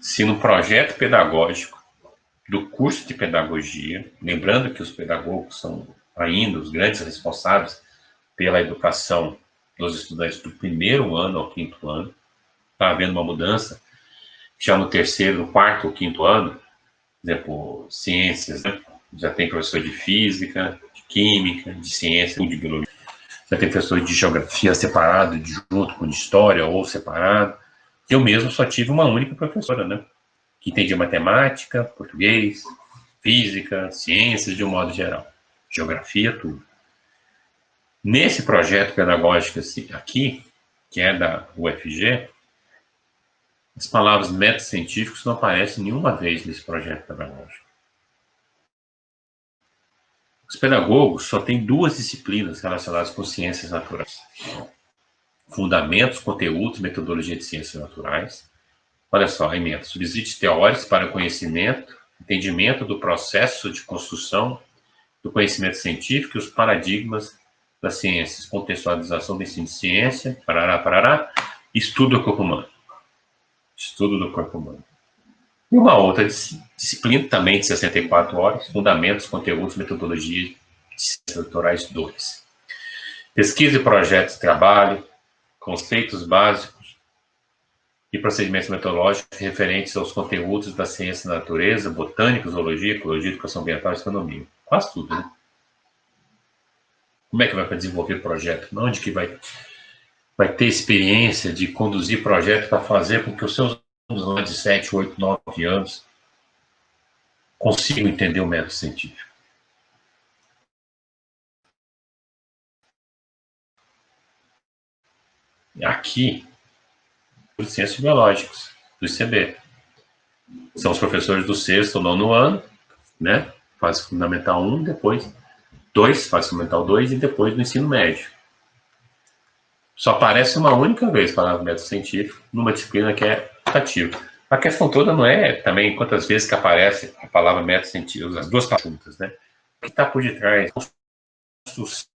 se no projeto pedagógico do curso de pedagogia, lembrando que os pedagogos são ainda os grandes responsáveis pela educação dos estudantes do primeiro ano ao quinto ano, está havendo uma mudança, já no terceiro, no quarto ou quinto ano, por exemplo, ciências, né? Já tem professor de física, de química, de ciência, de biologia, já tem professor de geografia separado, junto com de história ou separado. Eu mesmo só tive uma única professora, né? Que entendia matemática, português, física, ciências de um modo geral, geografia, tudo. Nesse projeto pedagógico aqui, que é da UFG, as palavras métodos científicos não aparecem nenhuma vez nesse projeto pedagógico. Os pedagogos só têm duas disciplinas relacionadas com ciências naturais: fundamentos, conteúdos e metodologia de ciências naturais. Olha só, emenda: subsídios teóricos para o conhecimento, entendimento do processo de construção do conhecimento científico e os paradigmas das ciências, contextualização do ensino de ciência, parará, estudo do corpo humano. Estudo do corpo humano. E uma outra disciplina, também de 64 horas, fundamentos, conteúdos, metodologia de ciências naturais 2. Pesquisa e projetos de trabalho, conceitos básicos e procedimentos metodológicos referentes aos conteúdos da ciência da natureza, botânica, zoologia, ecologia, educação ambiental e astronomia. Quase tudo, né? Como é que vai desenvolver projeto? Onde que vai ter experiência de conduzir projeto para fazer com que os seus alunos lá de 7, 8, 9 anos consigam entender o método científico? Aqui, os ciências biológicas, do ICB. São os professores do sexto ou nono ano, né? Fase fundamental 1, depois 2, fase fundamental 2 e depois do ensino médio. Só aparece uma única vez a palavra método científico numa disciplina que é optativa. A questão toda não é também quantas vezes que aparece a palavra método científico, as duas perguntas, né? O que está por detrás da construção,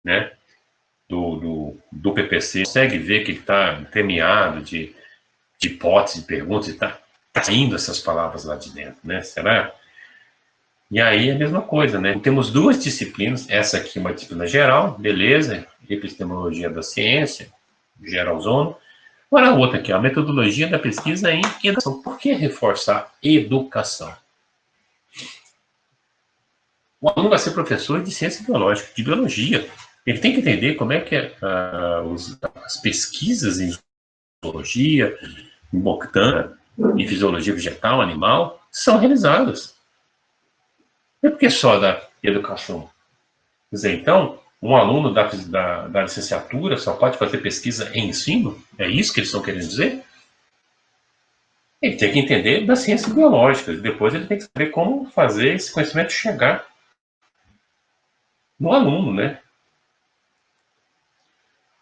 né, do PPC? Consegue ver que ele está premiado de hipóteses, de perguntas, e está saindo essas palavras lá de dentro, né? Será? E aí é a mesma coisa, né? Temos duas disciplinas, essa aqui é uma disciplina geral, beleza, epistemologia da ciência, geralzona. Agora a outra aqui, a metodologia da pesquisa em educação. Por que reforçar educação? O aluno vai ser professor de ciência biológica, de biologia. Ele tem que entender como é que as pesquisas em zoologia, em botânica, em fisiologia vegetal, animal, são realizadas. Não é porque só da educação. Quer dizer, então, um aluno da licenciatura só pode fazer pesquisa em ensino? É isso que eles estão querendo dizer? Ele tem que entender das ciências biológicas. Depois ele tem que saber como fazer esse conhecimento chegar no aluno, né?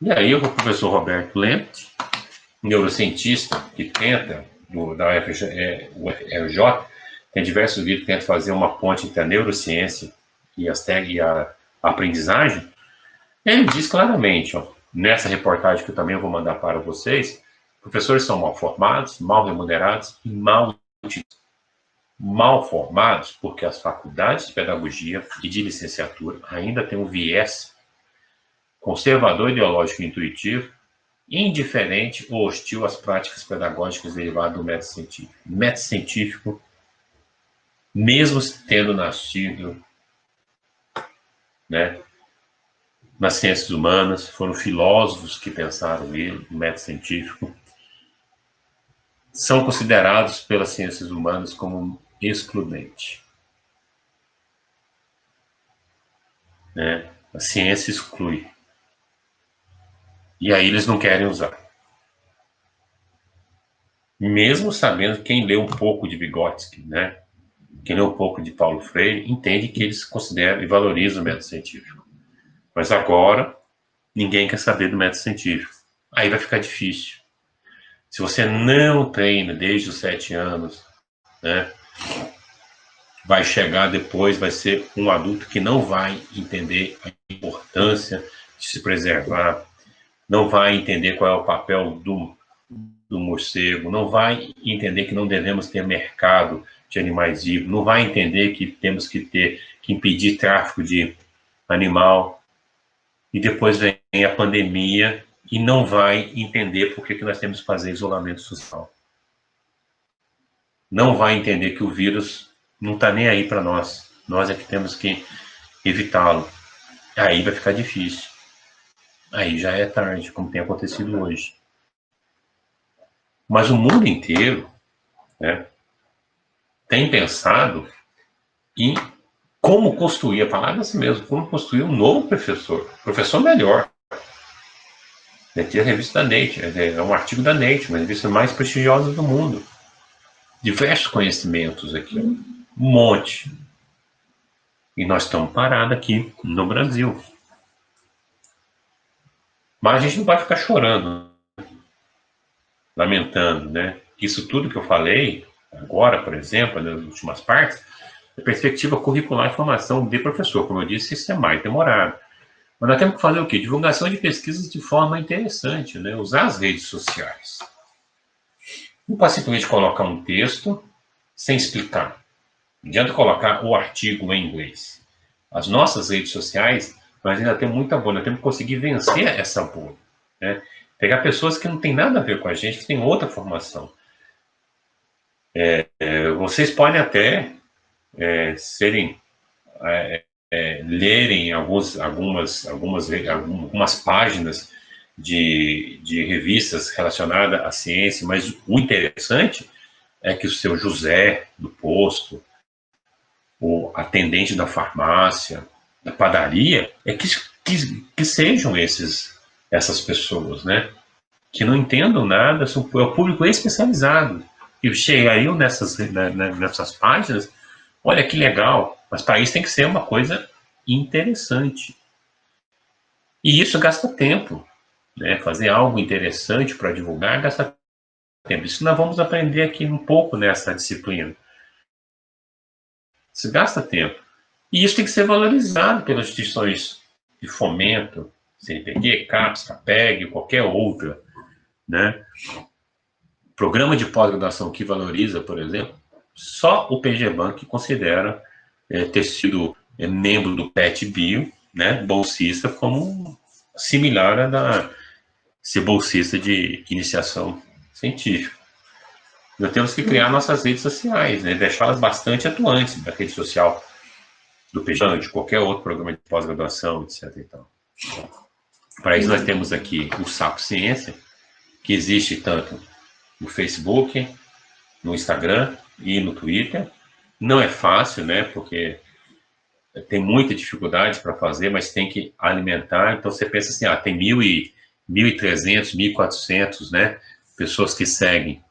E aí o professor Roberto Lempert, neurocientista que tenta, da UFRJ, tem diversos vídeos que tenta fazer uma ponte entre a neurociência e a aprendizagem. Ele diz claramente, ó, nessa reportagem que eu também vou mandar para vocês, professores são mal formados, mal remunerados e mal utilizados. Mal formados porque as faculdades de pedagogia e de licenciatura ainda têm um viés conservador, ideológico e intuitivo, indiferente ou hostil às práticas pedagógicas derivadas do método científico. Método científico, mesmo tendo nascido, né, nas ciências humanas, foram filósofos que pensaram ele, o método científico, são considerados pelas ciências humanas como excludente. Né? A ciência exclui. E aí eles não querem usar. Mesmo sabendo, quem lê um pouco de Vygotsky, né? Quem lê um pouco de Paulo Freire, entende que eles consideram e valorizam o método científico. Mas agora, ninguém quer saber do método científico. Aí vai ficar difícil. Se você não treina desde os 7 anos, né? Vai chegar depois, vai ser um adulto que não vai entender a importância de se preservar, não vai entender qual é o papel do morcego, não vai entender que não devemos ter mercado de animais vivos, não vai entender que temos que impedir tráfico de animal, e depois vem a pandemia e não vai entender por que nós temos que fazer isolamento social. Não vai entender que o vírus não está nem aí para nós. Nós é que temos que evitá-lo. Aí vai ficar difícil. Aí já é tarde, como tem acontecido hoje. Mas o mundo inteiro, né, tem pensado em como construir, a palavra é assim mesmo, como construir um novo professor melhor. Aqui é a revista da Nature, é um artigo da Nature, uma revista mais prestigiosa do mundo. Diversos conhecimentos aqui, um monte. E nós estamos parados aqui no Brasil. Mas a gente não pode ficar chorando, lamentando, né? Isso tudo que eu falei agora, por exemplo, nas últimas partes, é perspectiva curricular e formação de professor. Como eu disse, isso é mais demorado. Mas nós temos que fazer o quê? Divulgação de pesquisas de forma interessante, né? Usar as redes sociais. Não pode simplesmente colocar um texto sem explicar. Não adianta colocar o artigo em inglês. As nossas redes sociais, nós ainda temos muita bolha, nós temos que conseguir vencer essa bolha. Né? Pegar pessoas que não têm nada a ver com a gente, que têm outra formação. Vocês podem até lerem algumas páginas de revistas relacionadas à ciência, mas o interessante é que o seu José do posto, o atendente da farmácia, da padaria, que sejam essas pessoas, né? Que não entendam nada, é o público especializado, que chegariam nessas páginas, olha que legal, mas para isso tem que ser uma coisa interessante. E isso gasta tempo, né? Fazer algo interessante para divulgar gasta tempo. Isso nós vamos aprender aqui um pouco nessa disciplina. Isso gasta tempo. E isso tem que ser valorizado pelas instituições de fomento, CNPq, CAPES, CAPEG, qualquer outra, né? Programa de pós-graduação que valoriza, por exemplo, só o PGBank considera ter sido membro do PET-Bio, né, bolsista, como similar a ser bolsista de iniciação científica. Nós temos que criar nossas redes sociais, né, deixá-las bastante atuantes, da rede social do PGBank, de qualquer outro programa de pós-graduação, etc. Então, para isso, nós temos aqui o Sapo Ciência, que existe tanto no Facebook, no Instagram e no Twitter. Não é fácil, né? Porque tem muita dificuldade para fazer, mas tem que alimentar. Então você pensa assim, tem 1.300, 1.400, né? Pessoas que seguem.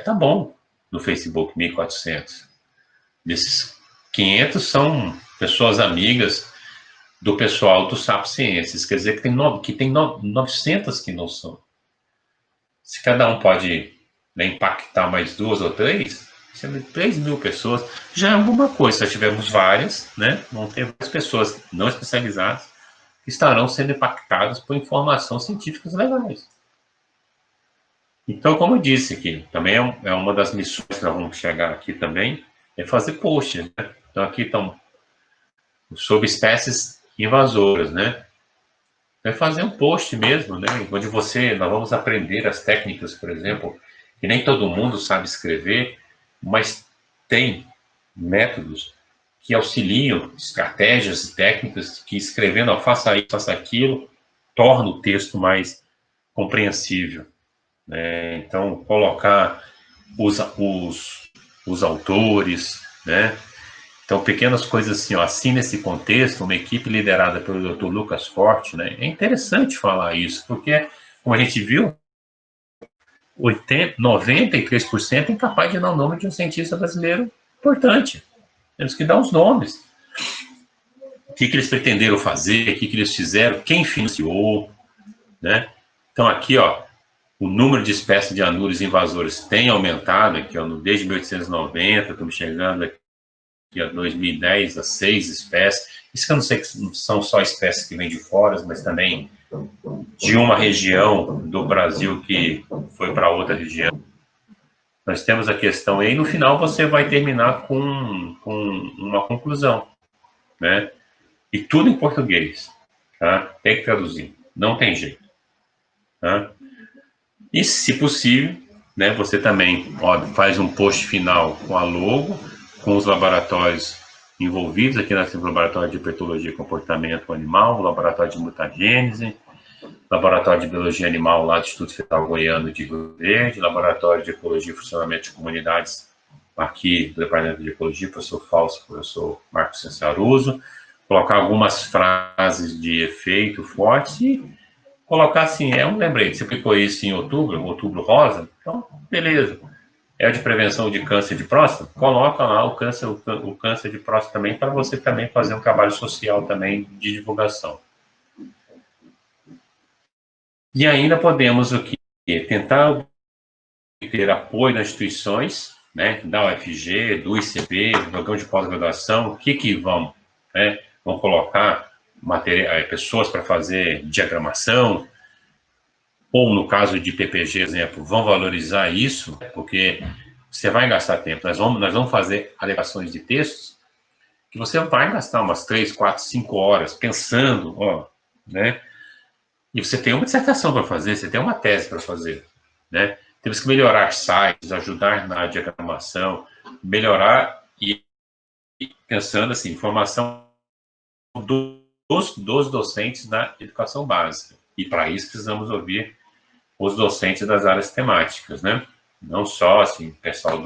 Tá bom no Facebook, 1.400. Desses 500 são pessoas amigas do pessoal do Sapo Ciências. Quer dizer que tem 900 que não são. Se cada um pode, né, impactar mais 2 ou 3, sendo 3.000 pessoas, já é alguma coisa. Se tivermos várias, né, vão ter várias pessoas não especializadas que estarão sendo impactadas por informações científicas legais. Então, como eu disse aqui, também é uma das missões que nós vamos chegar aqui também, é fazer posts, né? Então, aqui estão sobre espécies invasoras, né? É fazer um post mesmo, né? Onde nós vamos aprender as técnicas, por exemplo, que nem todo mundo sabe escrever, mas tem métodos que auxiliam, estratégias e técnicas que escrevendo, faça isso, faça aquilo, torna o texto mais compreensível, né? Então, colocar os autores, né? Então, pequenas coisas assim, assim nesse contexto, uma equipe liderada pelo Dr. Lucas Forte, né? É interessante falar isso, porque, como a gente viu, 93% é incapaz de dar o nome de um cientista brasileiro importante. Temos que dar os nomes. O que eles pretenderam fazer, o que eles fizeram, quem financiou, né? Então, aqui, ó, o número de espécies de anúrios invasores tem aumentado aqui, ó, desde 1890, estamos chegando aqui a 2010 a 6 espécies. Isso que eu não sei que são só espécies que vêm de fora, mas também de uma região do Brasil que foi para outra região. Nós temos a questão aí, no final você vai terminar com uma conclusão, né? E tudo em português, tá? Tem que traduzir, não tem jeito, tá? E, se possível, né, você também faz um post final com a logo, com os laboratórios envolvidos aqui nesse laboratório de Herpetologia e Comportamento Animal, laboratório de Mutagênese, laboratório de Biologia Animal lá do Instituto Federal Goiano de Rio Verde, laboratório de Ecologia e Funcionamento de Comunidades aqui do Departamento de Ecologia, professor Fausto, professor Marcos Censaruso, colocar algumas frases de efeito forte e colocar assim, um lembrete, você aplicou isso em outubro rosa, então, beleza. É de prevenção de câncer de próstata? Coloca lá o câncer de próstata também, para você também fazer um trabalho social também de divulgação. E ainda podemos o que? Tentar ter apoio das instituições, né, da UFG, do ICB, do programa de pós-graduação, o que vão, né, vão colocar pessoas para fazer diagramação, ou no caso de PPG, exemplo, vão valorizar isso, porque você vai gastar tempo. Nós vamos fazer alegações de textos que você vai gastar umas 3, 4, 5 horas pensando, né? E você tem uma dissertação para fazer, você tem uma tese para fazer, né? Temos que melhorar sites, ajudar na diagramação, melhorar e pensando assim, formação dos docentes da educação básica. E para isso precisamos ouvir os docentes das áreas temáticas, né? Não só assim, o pessoal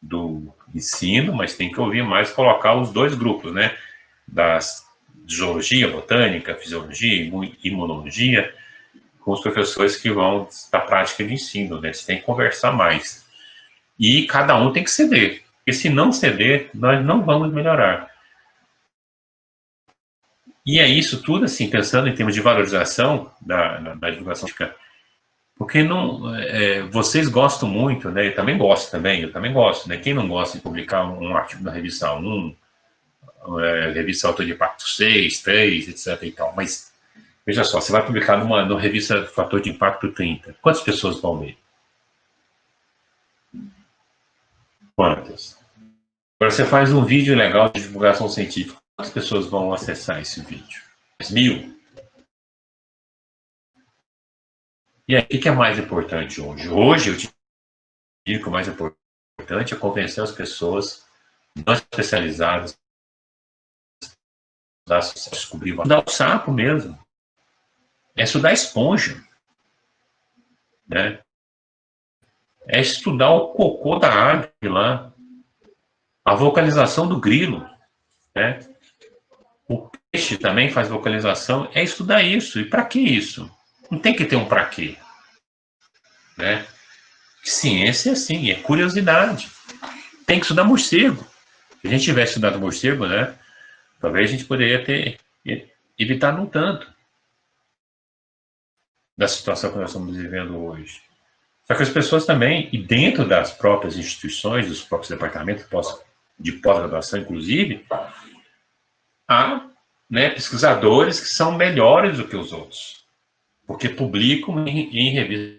do ensino, mas tem que ouvir mais, colocar os dois grupos, né? De zoologia, botânica, fisiologia, imunologia, com os professores que vão da prática de ensino, né? Você tem que conversar mais. E cada um tem que ceder, porque se não ceder, nós não vamos melhorar. E é isso tudo, assim, pensando em termos de valorização da divulgação científica, porque não, vocês gostam muito, né? Eu também gosto, né? Quem não gosta de publicar um artigo na revista 1, revista Autor de Impacto 6, 3, etc. e tal, mas veja só, você vai publicar numa revista Fator de Impacto 30. Quantas pessoas vão ler? Quantas? Agora você faz um vídeo legal de divulgação científica. Quantas pessoas vão acessar esse vídeo? 10.000? E aí, o que é mais importante hoje? Hoje, eu te digo que o mais importante é convencer as pessoas não especializadas a descobrir. Estudar o sapo mesmo. É estudar a esponja. Né? É estudar o cocô da ave lá. A vocalização do grilo. Né? O peixe também faz vocalização. É estudar isso. E para que isso? Não tem que ter um para quê. Né? Ciência, sim, é curiosidade. Tem que estudar morcego. Se a gente tivesse estudado morcego, né? Talvez a gente poderia ter evitado um tanto da situação que nós estamos vivendo hoje. Só que as pessoas também, e dentro das próprias instituições, dos próprios departamentos de pós-graduação, inclusive, há, né, pesquisadores que são melhores do que os outros, porque publicam em revistas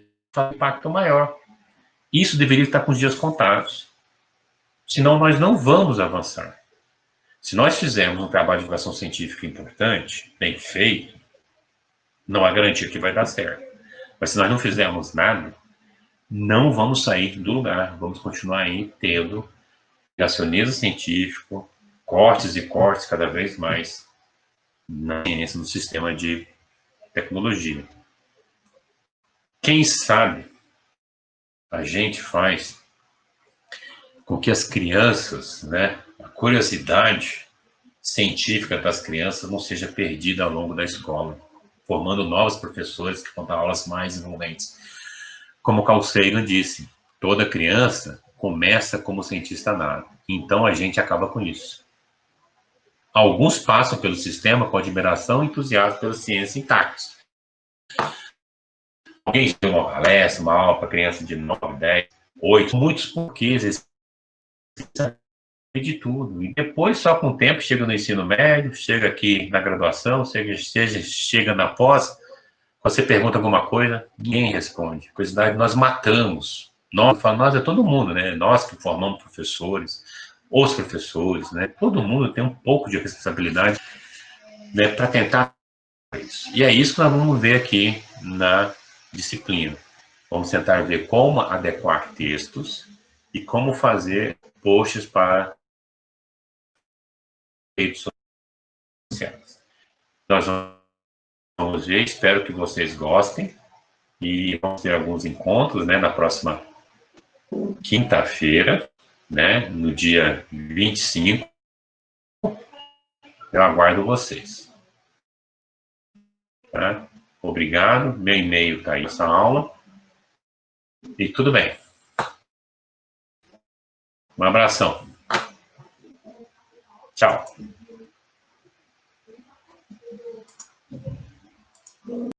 de impacto maior. Isso deveria estar com os dias contados. Senão nós não vamos avançar. Se nós fizermos um trabalho de divulgação científica importante, bem feito, não há garantia que vai dar certo. Mas se nós não fizermos nada, não vamos sair do lugar. Vamos continuar aí tendo negacionismo científico, cortes e cortes cada vez mais na ciência, no sistema de tecnologia. Quem sabe a gente faz com que as crianças, né, a curiosidade científica das crianças não seja perdida ao longo da escola, formando novos professores que vão dar aulas mais envolventes. Como Carl Sagan disse, toda criança começa como cientista nato, então a gente acaba com isso. Alguns passam pelo sistema com admiração e entusiasmo pela ciência intactos. Alguém deu uma palestra, uma aula para criança de 9, 10, 8, muitos porquês, eles sabem de tudo. E depois, só com o tempo, chega no ensino médio, chega aqui na graduação, chega na pós, você pergunta alguma coisa, ninguém responde. Curiosidade, nós matamos. Nós é todo mundo, né? Nós que formamos professores, os professores, né? Todo mundo tem um pouco de responsabilidade, né, para tentar isso. E é isso que nós vamos ver aqui na disciplina. Vamos tentar ver como adequar textos e como fazer posts para redes sociais. Nós vamos ver, espero que vocês gostem e vamos ter alguns encontros, né, na próxima quinta-feira, né, no dia 25. Eu aguardo vocês. Tá? Obrigado, meu e-mail está aí nessa aula e tudo bem. Um abração. Tchau.